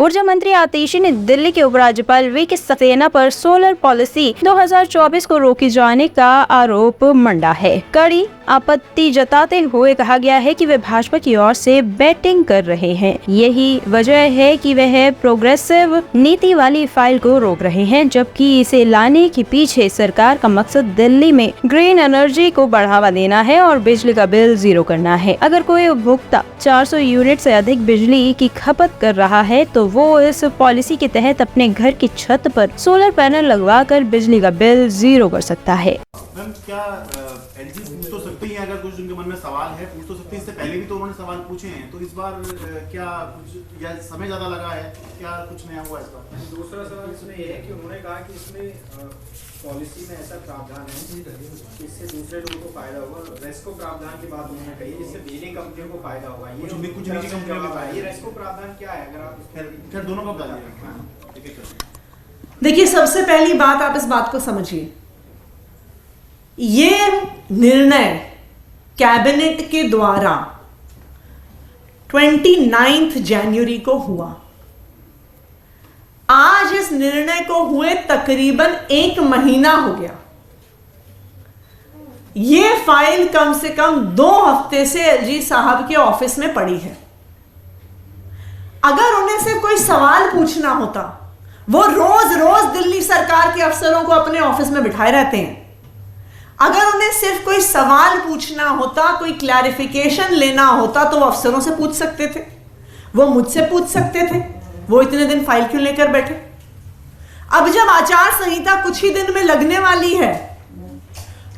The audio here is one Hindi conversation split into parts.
ऊर्जा मंत्री आतिशी ने दिल्ली के उपराज्यपाल वी.के. सक्सेना पर सोलर पॉलिसी 2024 को रोके जाने का आरोप मंडा है। कड़ी आपत्ति जताते हुए कहा गया है कि वे भाजपा की ओर से बैटिंग कर रहे हैं। यही वजह है कि वह प्रोग्रेसिव नीति वाली फाइल को रोक रहे हैं, जबकि इसे लाने के पीछे सरकार का मकसद दिल्ली में ग्रीन एनर्जी को बढ़ावा देना है और बिजली का बिल जीरो करना है। अगर कोई उपभोक्ता 400 यूनिट से अधिक बिजली की खपत कर रहा है तो वो इस पॉलिसी के तहत अपने घर की छत पर सोलर पैनल लगवाकर बिजली का बिल जीरो कर सकता है। मैम, क्या एलजी पूछ तो सकती है, अगर कुछ उनके मन में सवाल है पूछ तो सकती है। इससे पहले भी तो उन्होंने सवाल पूछे हैं, तो इस बार क्या कुछ या समय ज्यादा लगा है, क्या कुछ नया हुआ इस बार? दूसरा सवाल इसमें यह है कि उन्होंने कहा कि इसमें पॉलिसी में ऐसा प्रावधान है कि इससे दूसरे लोगों को फायदा होगा। रेस्को प्रावधान की बात उन्होंने कही, जिससे बिजली कंपनियों को फायदा होगा। ये कुछ निजी कंपनियों को फायदा। ये रेस्को प्रावधान क्या है, अगर आप खैर दोनों का बता दीजिए। देखिए, सबसे पहली बात आप इस बात को समझिए, ये निर्णय कैबिनेट के द्वारा 29 जनवरी को हुआ। आज इस निर्णय को हुए तकरीबन 1 महीना हो गया। ये फाइल कम से कम 2 हफ्ते से एलजी साहब के ऑफिस में पड़ी है। अगर उन्हें से कोई सवाल पूछना होता, वो रोज रोज दिल्ली सरकार के अफसरों को अपने ऑफिस में बिठाए रहते हैं। अगर उन्हें सिर्फ कोई सवाल पूछना होता, कोई क्लैरिफिकेशन लेना होता, तो वो अफसरों से पूछ सकते थे, वो मुझसे पूछ सकते थे। वो इतने दिन फाइल क्यों लेकर बैठे? अब जब आचार संहिता कुछ ही दिन में लगने वाली है,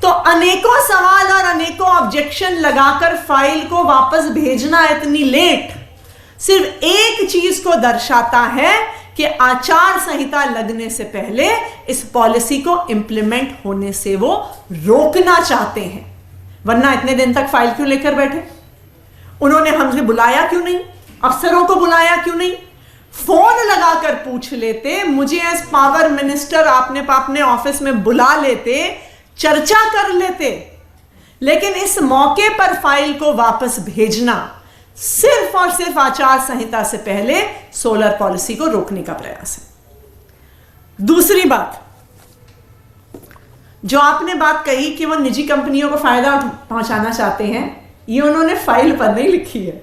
तो अनेकों सवाल और अनेकों ऑब्जेक्शन लगाकर फाइल को वापस भेजना इतनी लेट सिर्फ एक चीज को दर्शाता है कि आचार संहिता लगने से पहले इस पॉलिसी को इंप्लीमेंट होने से वो रोकना चाहते हैं। वरना इतने दिन तक फाइल क्यों लेकर बैठे? उन्होंने हमसे बुलाया क्यों नहीं? अफसरों को बुलाया क्यों नहीं? फोन लगाकर पूछ लेते, मुझे एज पावर मिनिस्टर आपने अपने ऑफिस में बुला लेते, चर्चा कर लेते। लेकिन इस मौके पर फाइल को वापस भेजना सिर्फ और सिर्फ आचार संहिता से पहले सोलर पॉलिसी को रोकने का प्रयास है। दूसरी बात, जो आपने बात कही कि वो निजी कंपनियों को फायदा पहुंचाना चाहते हैं, ये उन्होंने फाइल पर नहीं लिखी है,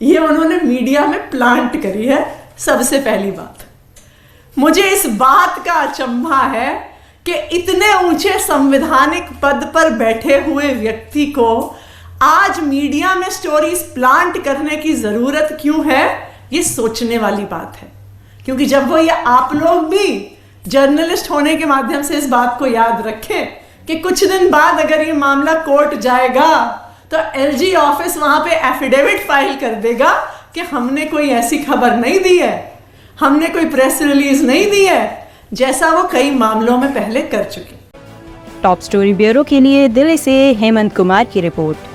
ये उन्होंने मीडिया में प्लांट करी है। सबसे पहली बात, मुझे इस बात का अचंभा है कि इतने ऊंचे संवैधानिक पद पर बैठे हुए व्यक्ति को आज मीडिया में स्टोरीज प्लांट करने की जरूरत क्यों है, ये सोचने वाली बात है। क्योंकि जब वो, ये आप लोग भी जर्नलिस्ट होने के माध्यम से इस बात को याद रखें कि कुछ दिन बाद अगर ये मामला कोर्ट जाएगा तो एलजी ऑफिस वहां पे एफिडेविट फाइल कर देगा कि हमने कोई ऐसी खबर नहीं दी है, हमने कोई प्रेस रिलीज नहीं दी है, जैसा वो कई मामलों में पहले कर चुके। टॉप स्टोरी ब्यूरो के लिए दिल्ली से हेमंत कुमार की रिपोर्ट।